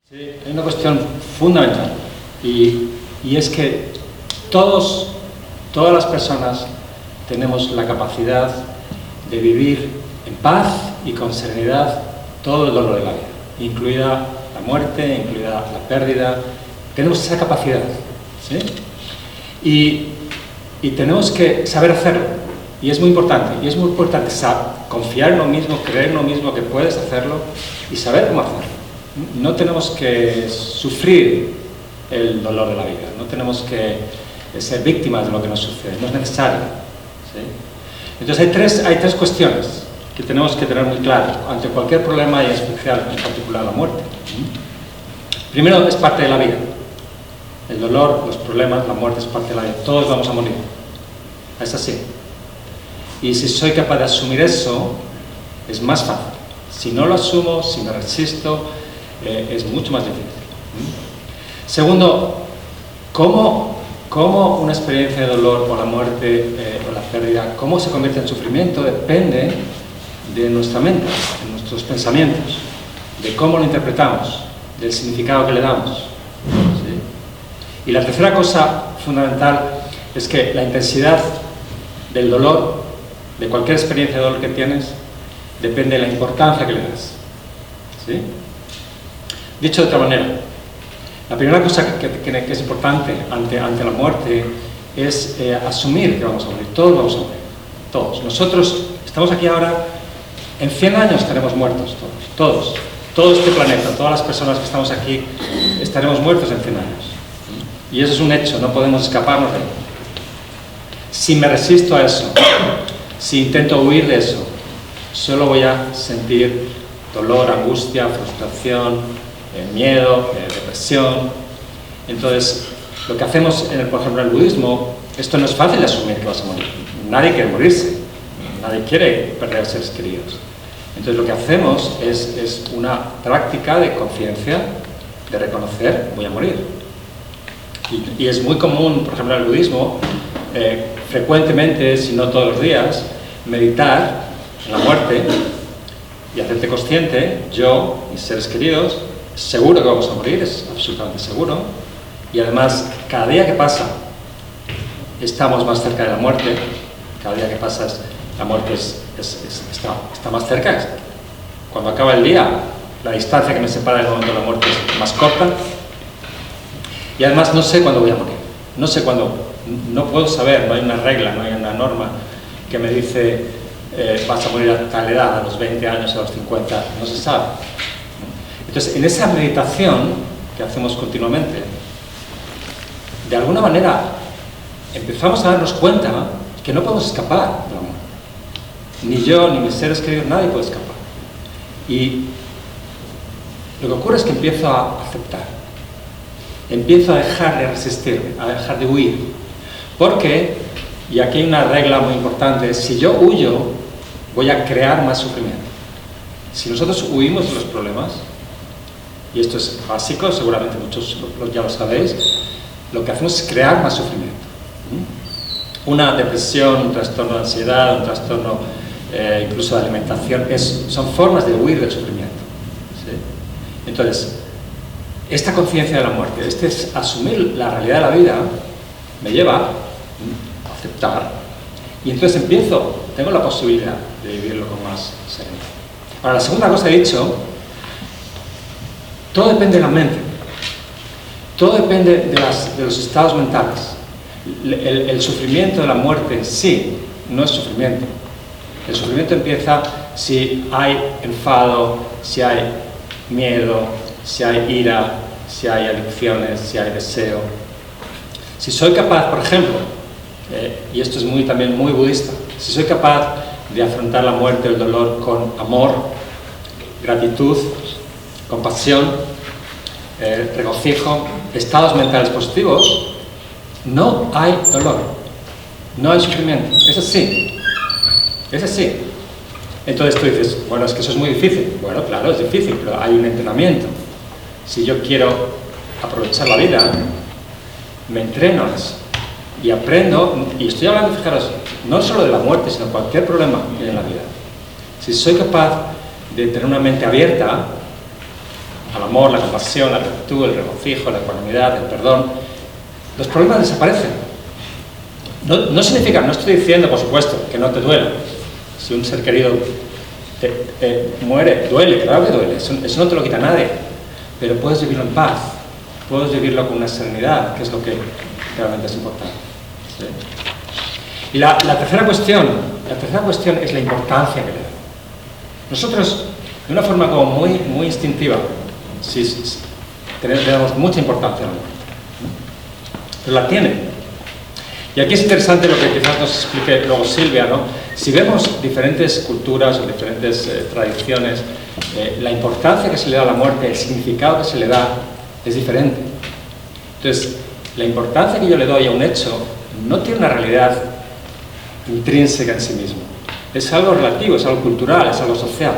Sí, hay una cuestión fundamental y es que todas las personas tenemos la capacidad de vivir en paz y con serenidad todo el dolor de la vida, incluida la muerte, incluida la pérdida. Tenemos esa capacidad, ¿sí? Y tenemos que saber hacerlo, y es muy importante, confiar en uno mismo, creer en uno mismo que puedes hacerlo y saber cómo hacerlo. No tenemos que sufrir el dolor de la vida, no tenemos que ser víctimas de lo que nos sucede, no es necesario, ¿sí? Entonces hay tres cuestiones que tenemos que tener muy claro ante cualquier problema y en especial, en particular, la muerte. Primero, es parte de la vida. El dolor, los problemas, la muerte es parte de la vida. Todos vamos a morir. Es así. Y si soy capaz de asumir eso, es más fácil. Si no lo asumo, si me resisto, es mucho más difícil. Segundo, ¿cómo una experiencia de dolor o la muerte o la pérdida, cómo se convierte en sufrimiento? Depende de nuestra mente, de nuestros pensamientos, de cómo lo interpretamos, del significado que le damos, ¿sí? Y la tercera cosa fundamental es que la intensidad del dolor, de cualquier experiencia de dolor que tienes, depende de la importancia que le das, ¿sí? Dicho de otra manera, la primera cosa que es importante ante la muerte es asumir que vamos a morir. Todos vamos a morir. Todos. Nosotros estamos aquí ahora, en 100 años estaremos muertos todos. Todo este planeta, todas las personas que estamos aquí, estaremos muertos en 100 años. Y eso es un hecho, no podemos escaparnos de ello. Si me resisto a eso, si intento huir de eso, solo voy a sentir dolor, angustia, frustración, miedo, depresión. Entonces, lo que hacemos, por ejemplo, en el budismo, esto no es fácil de asumir que vas a morir. Nadie quiere morirse, nadie quiere perder a seres queridos. Entonces, lo que hacemos es una práctica de conciencia, de reconocer, voy a morir. Y es muy común, por ejemplo, en el budismo, frecuentemente, si no todos los días, meditar en la muerte y hacerte consciente, yo, mis seres queridos, seguro que vamos a morir, es absolutamente seguro, y además, cada día que pasa, estamos más cerca de la muerte, cada día que pasa, la muerte está más cerca. Cuando acaba el día, la distancia que me separa del momento de la muerte es más corta, y además no sé cuándo voy a morir, no sé cuándo, no puedo saber, no hay una regla, no hay una norma que me dice vas a morir a tal edad, a los 20 años, a los 50, no se sabe. Entonces, en esa meditación que hacemos continuamente, de alguna manera empezamos a darnos cuenta que no podemos escapar del amor. Ni yo, ni mis seres queridos, nadie puede escapar. Y lo que ocurre es que empiezo a aceptar. Empiezo a dejar de resistirme, a dejar de huir. Porque, y aquí hay una regla muy importante, si yo huyo, voy a crear más sufrimiento. Si nosotros huimos de los problemas, y esto es básico, seguramente muchos ya lo sabéis, lo que hacemos es crear más sufrimiento. Una depresión, un trastorno de ansiedad, un trastorno incluso de alimentación, son formas de huir del sufrimiento, ¿sí? Entonces, esta conciencia de la muerte, es asumir la realidad de la vida, me lleva a aceptar, y entonces tengo la posibilidad de vivirlo con más serenidad. Ahora, la segunda cosa que he dicho, todo depende de la mente, todo depende de los estados mentales. El sufrimiento de la muerte en sí no es sufrimiento. El sufrimiento empieza si hay enfado, si hay miedo, si hay ira, si hay adicciones, si hay deseo. Si soy capaz, por ejemplo, y esto es también muy budista, si soy capaz de afrontar la muerte, el dolor con amor, gratitud, compasión, regocijo, estados mentales positivos, no hay dolor, no hay sufrimiento. Es así, es así. Entonces tú dices, bueno, es que eso es muy difícil. Bueno, claro, es difícil, pero hay un entrenamiento. Si yo quiero aprovechar la vida, me entreno en eso y aprendo, y estoy hablando, fijaros, no solo de la muerte, sino cualquier problema que hay en la vida. Si soy capaz de tener una mente abierta, al amor, la compasión, la virtud, el regocijo, la ecuanimidad, el perdón, los problemas desaparecen. No significa, no estoy diciendo, por supuesto, que no te duela. Si un ser querido muere, duele, claro que duele, eso no te lo quita nadie, pero puedes vivirlo en paz, puedes vivirlo con una serenidad, que es lo que realmente es importante. ¿Sí? Y la tercera cuestión es la importancia que le da. Nosotros, de una forma como muy instintiva, le damos mucha importancia a la muerte, pero la tiene. Y aquí es interesante lo que quizás nos explique luego Silvia, ¿no? Si vemos diferentes culturas o diferentes tradiciones, la importancia que se le da a la muerte, el significado que se le da, es diferente. Entonces, la importancia que yo le doy a un hecho no tiene una realidad intrínseca en sí mismo. Es algo relativo, es algo cultural, es algo social.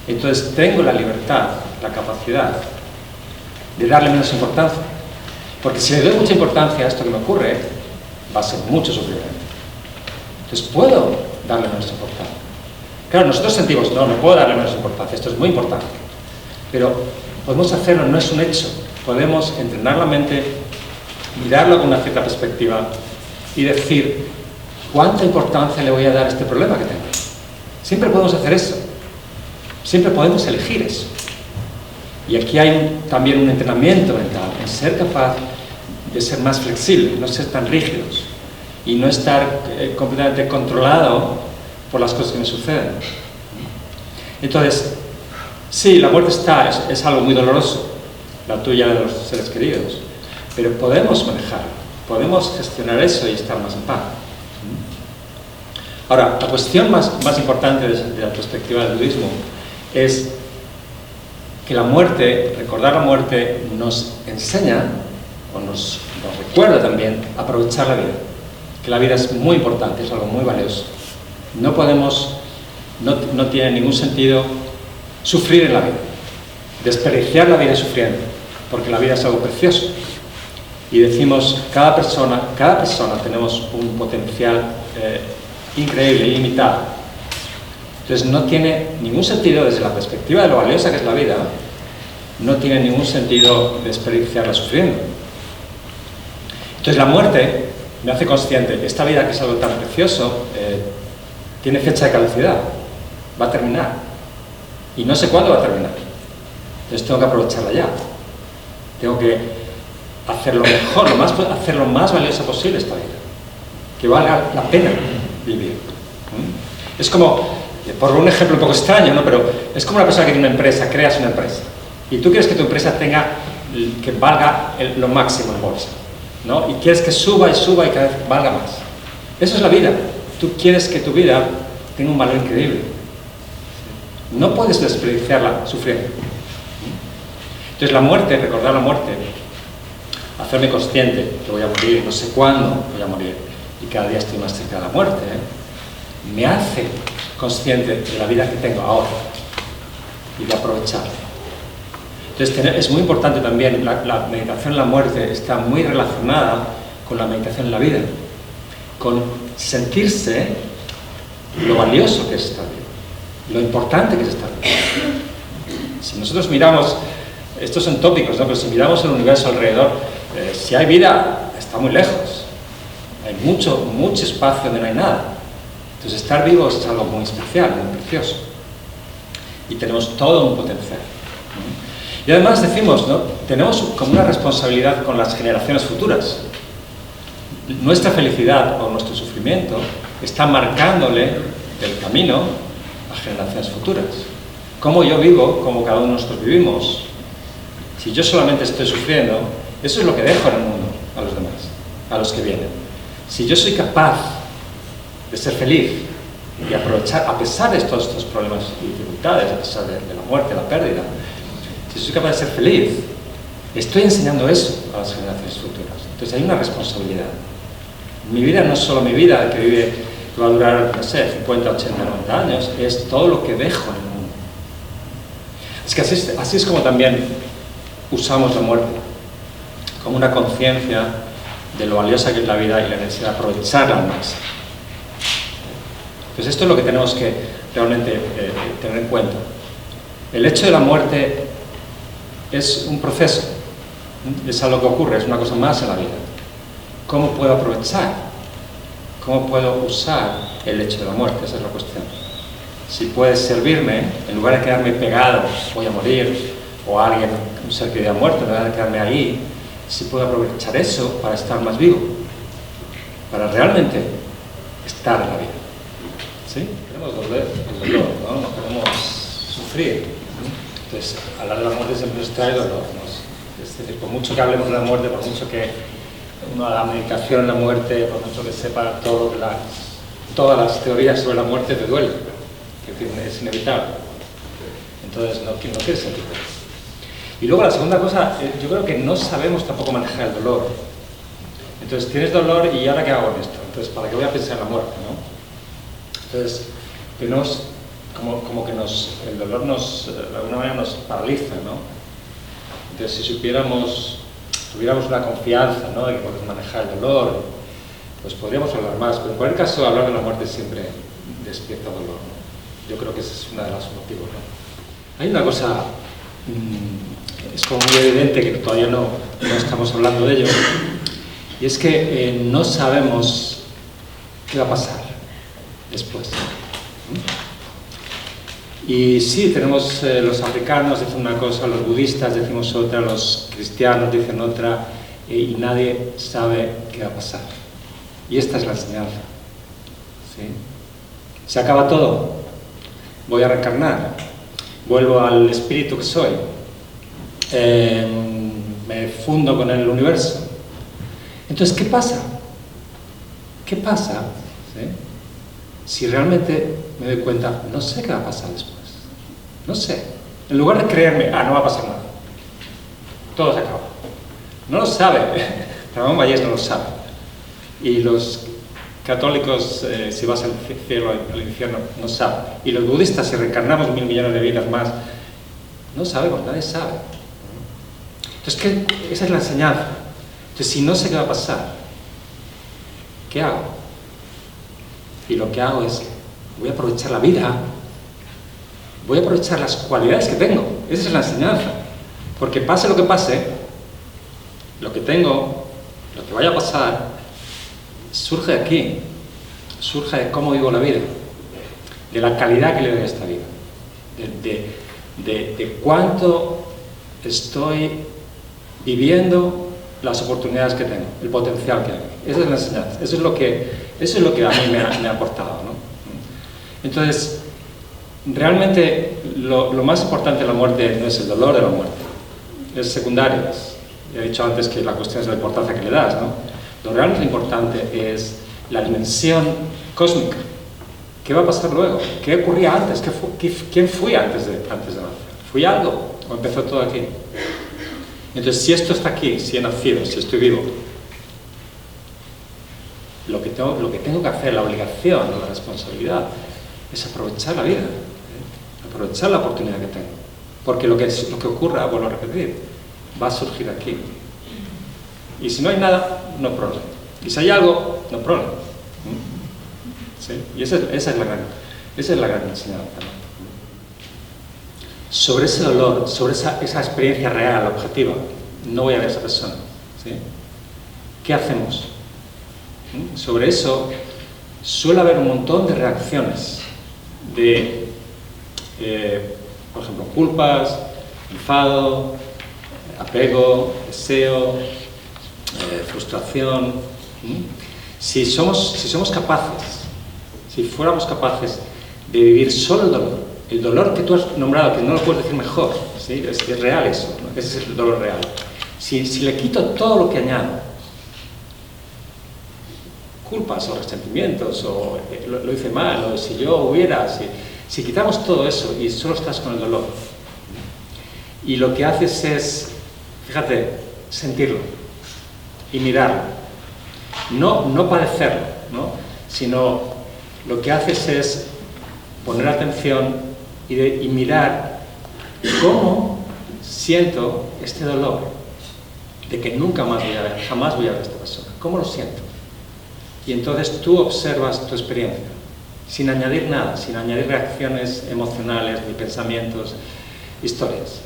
Entonces, tengo la libertad, la capacidad de darle menos importancia. Porque si le doy mucha importancia a esto que me ocurre, va a ser mucho sufrimiento. Entonces, puedo darle menos importancia. Claro, nosotros sentimos, no puedo darle menos importancia, esto es muy importante. Pero podemos hacerlo, no es un hecho. Podemos entrenar la mente, mirarlo con una cierta perspectiva y decir, ¿cuánta importancia le voy a dar a este problema que tengo? Siempre podemos hacer eso. Siempre podemos elegir eso. Y aquí hay también un entrenamiento mental en ser capaz de ser más flexible, no ser tan rígidos y no estar completamente controlado por las cosas que me suceden. Entonces, sí, la muerte es algo muy doloroso, la tuya de los seres queridos, pero podemos manejarlo, podemos gestionar eso y estar más en paz. Ahora, la cuestión más importante desde la perspectiva del budismo es que la muerte, recordar la muerte, nos enseña o nos recuerda también aprovechar la vida, que la vida es muy importante, es algo muy valioso. No podemos, no tiene ningún sentido sufrir en la vida, desperdiciar la vida sufriendo, porque la vida es algo precioso. Y decimos, cada persona tenemos un potencial increíble, ilimitado. Entonces no tiene ningún sentido, desde la perspectiva de lo valiosa que es la vida, no tiene ningún sentido desperdiciarla sufriendo. Entonces la muerte me hace consciente que esta vida, que es algo tan precioso, tiene fecha de caducidad, va a terminar, y no sé cuándo va a terminar. Entonces tengo que aprovecharla ya, tengo que hacer lo mejor, hacer lo más valiosa posible esta vida, que valga la pena vivir. Es como, por un ejemplo un poco extraño, ¿no? Pero es como una persona que tiene una empresa, creas una empresa, y tú quieres que tu empresa que valga lo máximo en bolsa, ¿no? Y quieres que suba y suba y cada vez valga más. Eso es la vida. Tú quieres que tu vida tenga un valor increíble. No puedes desperdiciarla sufriendo. Entonces la muerte, recordar la muerte, hacerme consciente que voy a morir, no sé cuándo voy a morir, y cada día estoy más cerca de la muerte, me hace consciente de la vida que tengo ahora y de aprovecharla. Entonces es muy importante también, la meditación en la muerte está muy relacionada con la meditación en la vida, con sentirse lo valioso que es estar vivo, lo importante que es estar vivo. Si nosotros miramos, estos son tópicos, ¿no? Pero si miramos el universo alrededor, si hay vida, está muy lejos. Hay mucho espacio donde no hay nada. Entonces estar vivos es algo muy especial, muy precioso. Y tenemos todo un potencial. Y además decimos, ¿no? Tenemos como una responsabilidad con las generaciones futuras. Nuestra felicidad o nuestro sufrimiento está marcándole el camino a generaciones futuras. Cómo yo vivo, cómo cada uno de nosotros vivimos. Si yo solamente estoy sufriendo, eso es lo que dejo en el mundo a los demás, a los que vienen. Si yo soy capaz de ser feliz y aprovechar, a pesar de todos estos problemas y dificultades, a pesar de la muerte, la pérdida, si soy capaz de ser feliz, estoy enseñando eso a las generaciones futuras. Entonces hay una responsabilidad. Mi vida no es solo mi vida, que va a durar, no sé, 50, 80, 90 años, es todo lo que dejo en el mundo. Es que así es como también usamos la muerte, como una conciencia de lo valiosa que es la vida y la necesidad de aprovecharla al máximo. Pues esto es lo que tenemos que realmente tener en cuenta. El hecho de la muerte es un proceso, es algo que ocurre, es una cosa más en la vida. ¿Cómo puedo aprovechar? ¿Cómo puedo usar el hecho de la muerte? Esa es la cuestión. Si puede servirme, en lugar de quedarme pegado, voy a morir, o alguien, un ser que ya ha muerto, en lugar de quedarme ahí, si puedo aprovechar eso para estar más vivo, para realmente estar en la vida. ¿Sí? Queremos volver al dolor, ¿no? No queremos sufrir. Entonces, hablar de la muerte siempre nos trae dolor, ¿no? Es decir, por mucho que hablemos de la muerte, por mucho que uno haga meditación en la muerte, por mucho que sepa todas las teorías sobre la muerte, te duele, que es inevitable. Entonces, no quieres sentir. Y luego la segunda cosa, yo creo que no sabemos tampoco manejar el dolor. Entonces, tienes dolor y ¿ahora qué hago con esto? Entonces, ¿para qué voy a pensar en la muerte, no? Entonces, como que el dolor de alguna manera nos paraliza, ¿no? Entonces, si tuviéramos una confianza, ¿no?, de que podemos manejar el dolor, pues podríamos hablar más, pero en cualquier caso hablar de la muerte siempre despierta dolor, ¿no? Yo creo que esa es una de las motivos, ¿no? Hay una cosa, es como muy evidente que todavía no estamos hablando de ello, y es que no sabemos qué va a pasar después. Y sí, tenemos los africanos dicen una cosa, los budistas decimos otra, los cristianos dicen otra, y nadie sabe qué va a pasar. Y esta es la enseñanza. ¿Sí? Se acaba todo, voy a reencarnar, vuelvo al espíritu que soy, me fundo con el universo. Entonces, ¿qué pasa? ¿Qué pasa? ¿Sí? Si realmente me doy cuenta, no sé qué va a pasar después. No sé. En lugar de creerme, no va a pasar nada. Todo se acaba. No lo sabe. Ramón Vallés no lo sabe. Y los católicos, si vas al cielo o al infierno, no saben. Y los budistas, si reencarnamos 1.000 millones de vidas más, no sabemos, nadie sabe. Entonces, esa es la enseñanza. Entonces, si no sé qué va a pasar, ¿qué hago? Y lo que hago es, voy a aprovechar la vida, voy a aprovechar las cualidades que tengo. Esa es la enseñanza. Porque pase lo que pase, lo que tengo, lo que vaya a pasar, surge de aquí, surge de cómo vivo la vida, de la calidad que le doy a esta vida, de cuánto estoy viviendo las oportunidades que tengo, el potencial que hay. Esa es la enseñanza, eso es lo que a mí me ha aportado, ¿no? Entonces, realmente lo más importante de la muerte no es el dolor de la muerte, es secundario. Ya he dicho antes que la cuestión es la importancia que le das, ¿no? Lo realmente importante es la dimensión cósmica. ¿Qué va a pasar luego? ¿Qué ocurría antes? ¿Quién fui antes de nacer? ¿Fui algo? ¿O empezó todo aquí? Entonces, si esto está aquí, si he nacido, si estoy vivo, lo que tengo que hacer, la obligación, la responsabilidad, es aprovechar la vida, aprovechar la oportunidad que tengo. Porque lo que ocurra, vuelvo a repetir, va a surgir aquí. Y si no hay nada, no hay problema. Y si hay algo, no hay problema. ¿Sí? Y esa es la gran enseñanza, ¿no? Sobre ese dolor, sobre esa experiencia real, objetiva, no voy a ver a esa persona. ¿Sí? ¿Qué hacemos? Sobre eso suele haber un montón de reacciones de, por ejemplo, culpas, enfado, apego, deseo, frustración. Si somos capaces, si fuéramos capaces de vivir solo el dolor que tú has nombrado, que no lo puedes decir mejor, ¿sí? Es real eso, ¿no? Ese es el dolor real. Si le quito todo lo que añado, culpas o resentimientos, o lo hice mal, o si yo hubiera, si quitamos todo eso y solo estás con el dolor, y lo que haces es, fíjate, sentirlo y mirarlo, no padecerlo, ¿no? Sino lo que haces es poner atención y mirar cómo siento este dolor de que jamás voy a ver a esta persona. ¿Cómo lo siento? Y entonces tú observas tu experiencia, sin añadir nada, sin añadir reacciones emocionales, ni pensamientos, historias.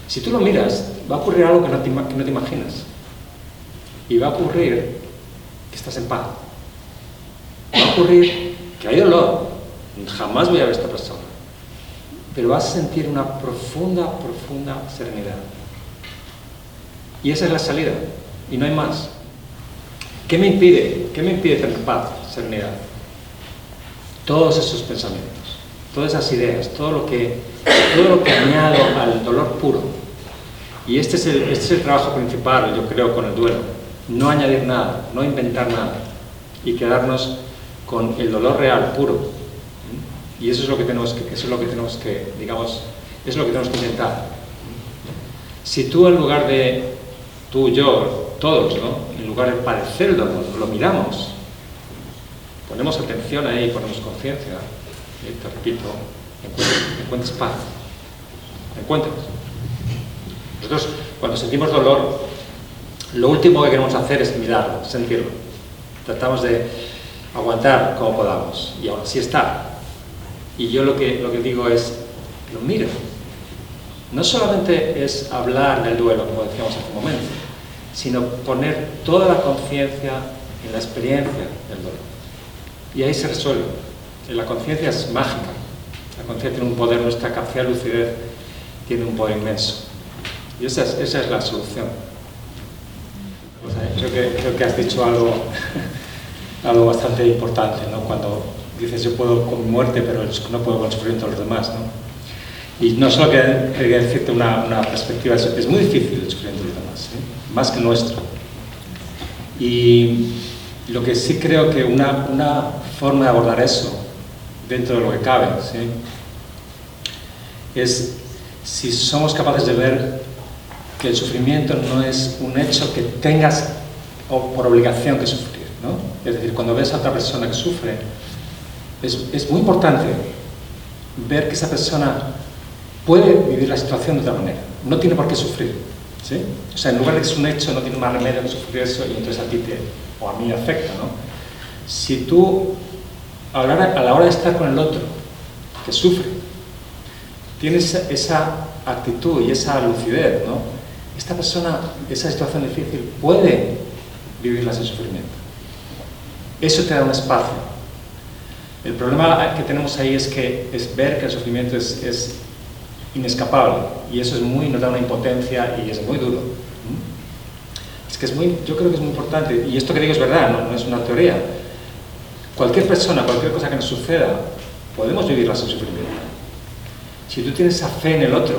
Si tú lo miras, va a ocurrir algo que no te imaginas. Y va a ocurrir que estás en paz. Va a ocurrir que hay dolor. Jamás voy a ver a esta persona. Pero vas a sentir una profunda, profunda serenidad. Y esa es la salida. Y no hay más. ¿Qué me impide? ¿Qué me impide tener paz, serenidad? Todos esos pensamientos, todas esas ideas, todo lo que añado al dolor puro. Y este es el trabajo principal, yo creo, con el duelo. No añadir nada, no inventar nada. Y quedarnos con el dolor real, puro. Y eso es lo que tenemos que, digamos, es lo que tenemos que intentar. Si tú, en lugar de, tú, yo, todos, ¿no?, en lugar de padecer el dolor, lo miramos, ponemos atención ahí, ponemos conciencia, te repito, encuentras paz, encuentras. Nosotros, cuando sentimos dolor, lo último que queremos hacer es mirarlo, sentirlo. Tratamos de aguantar como podamos, y aún así está. Y yo lo que digo es, lo miro. No solamente es hablar del duelo, como decíamos hace un momento, sino poner toda la conciencia en la experiencia del dolor. Y ahí se resuelve. La conciencia es mágica. La conciencia tiene un poder, nuestra capacidad de lucidez tiene un poder inmenso. Y esa es la solución. O sea, creo que has dicho algo bastante importante, ¿no? Cuando dices, yo puedo con mi muerte, pero no puedo con el sufrimiento de los demás, ¿no? Y no solo quería decirte una perspectiva, es muy difícil el sufrimiento de los demás, ¿eh? Más que el nuestro. Y lo que sí creo que una forma de abordar eso, dentro de lo que cabe, ¿sí?, es si somos capaces de ver que el sufrimiento no es un hecho que tengas o por obligación que sufrir, ¿no? Es decir, cuando ves a otra persona que sufre, es muy importante ver que esa persona puede vivir la situación de otra manera, no tiene por qué sufrir, ¿sí? O sea, en lugar de que es un hecho, no tiene más remedio que sufrir eso, y entonces a ti o a mí afecta, ¿no? Si tú, a la hora de estar con el otro, que sufre, tienes esa actitud y esa lucidez, ¿no? Esta persona, esa situación difícil, puede vivirla sin sufrimiento. Eso te da un espacio. El problema que tenemos ahí es ver que el sufrimiento es inescapable, y eso nos da una impotencia y es muy duro. Es que yo creo que es muy importante, y esto que digo es verdad, no es una teoría. Cualquier persona, cualquier cosa que nos suceda, podemos vivirla sin sufrimiento. Si tú tienes esa fe en el otro,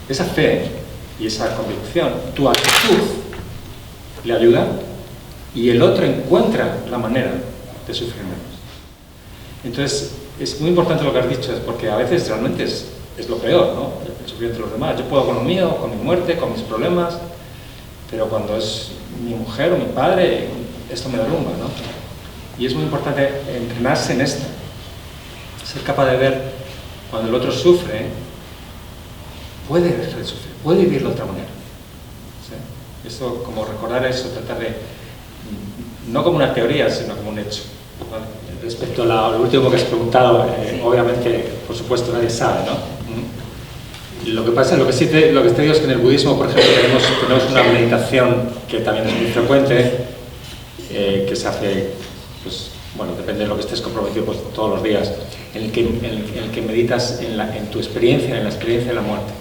esa fe y esa convicción, tu actitud le ayuda, y el otro encuentra la manera de sufrir menos. Entonces, es muy importante lo que has dicho, porque a veces realmente es lo peor, ¿no? El sufrimiento de los demás. Yo puedo con lo mío, con mi muerte, con mis problemas, pero cuando es mi mujer o mi padre, esto me derrumba, ¿no? Y es muy importante entrenarse en esto, ser capaz de ver cuando el otro sufre, puede sufrir, puede vivirlo de otra manera, ¿sí? Eso, como recordar eso, tratar de, no como una teoría, sino como un hecho, ¿vale? Respecto a lo último que has preguntado, obviamente, por supuesto, nadie sabe, ¿no? Lo que pasa, lo que te digo es que en el budismo, por ejemplo, tenemos una meditación que también es muy frecuente, que se hace, pues, bueno, depende de lo que estés comprometido, pues, todos los días, en el que meditas en tu experiencia, en la experiencia de la muerte.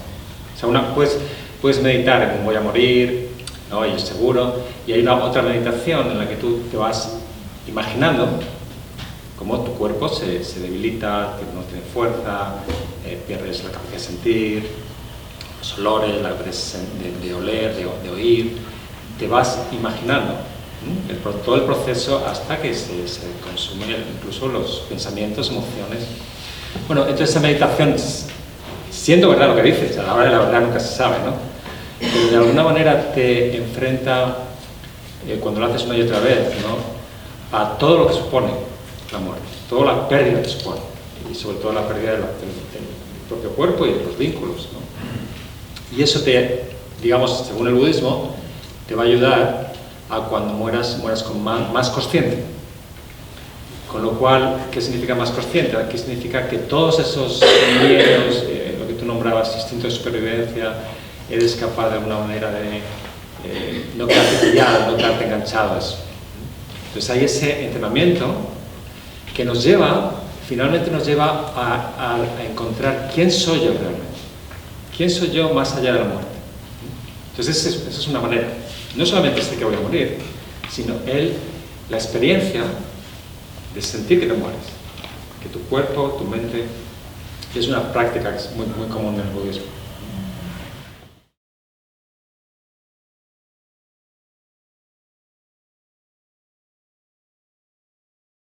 O sea, puedes meditar en voy a morir, ¿no? Y es seguro, y hay otra meditación en la que tú te vas imaginando cómo tu cuerpo se debilita, que no tiene fuerza, pierdes la capacidad de sentir, los olores, la capacidad de oler, de oír. Te vas imaginando todo el proceso hasta que se consumen incluso los pensamientos, emociones. Bueno, entonces esa meditación, siendo verdad lo que dices, a la hora de la verdad nunca se sabe, ¿no? Pero de alguna manera te enfrenta, cuando lo haces una y otra vez, ¿no?, a todo lo que supone la muerte, toda la pérdida que supone, y sobre todo la pérdida del propio cuerpo y de los vínculos, ¿no? Y eso digamos, según el budismo, te va a ayudar a cuando mueras con más consciente. Con lo cual, ¿qué significa más consciente? Aquí significa que todos esos miedos, lo que tú nombrabas instinto de supervivencia, eres capaz de alguna manera de no quedarte pillado, no quedarte enganchadas. Entonces hay ese entrenamiento que nos lleva, finalmente nos lleva a encontrar quién soy yo realmente, quién soy yo más allá de la muerte. Entonces esa es una manera, no solamente que voy a morir, sino la experiencia de sentir que te mueres, que tu cuerpo, tu mente, es una práctica que es muy, muy común en el budismo.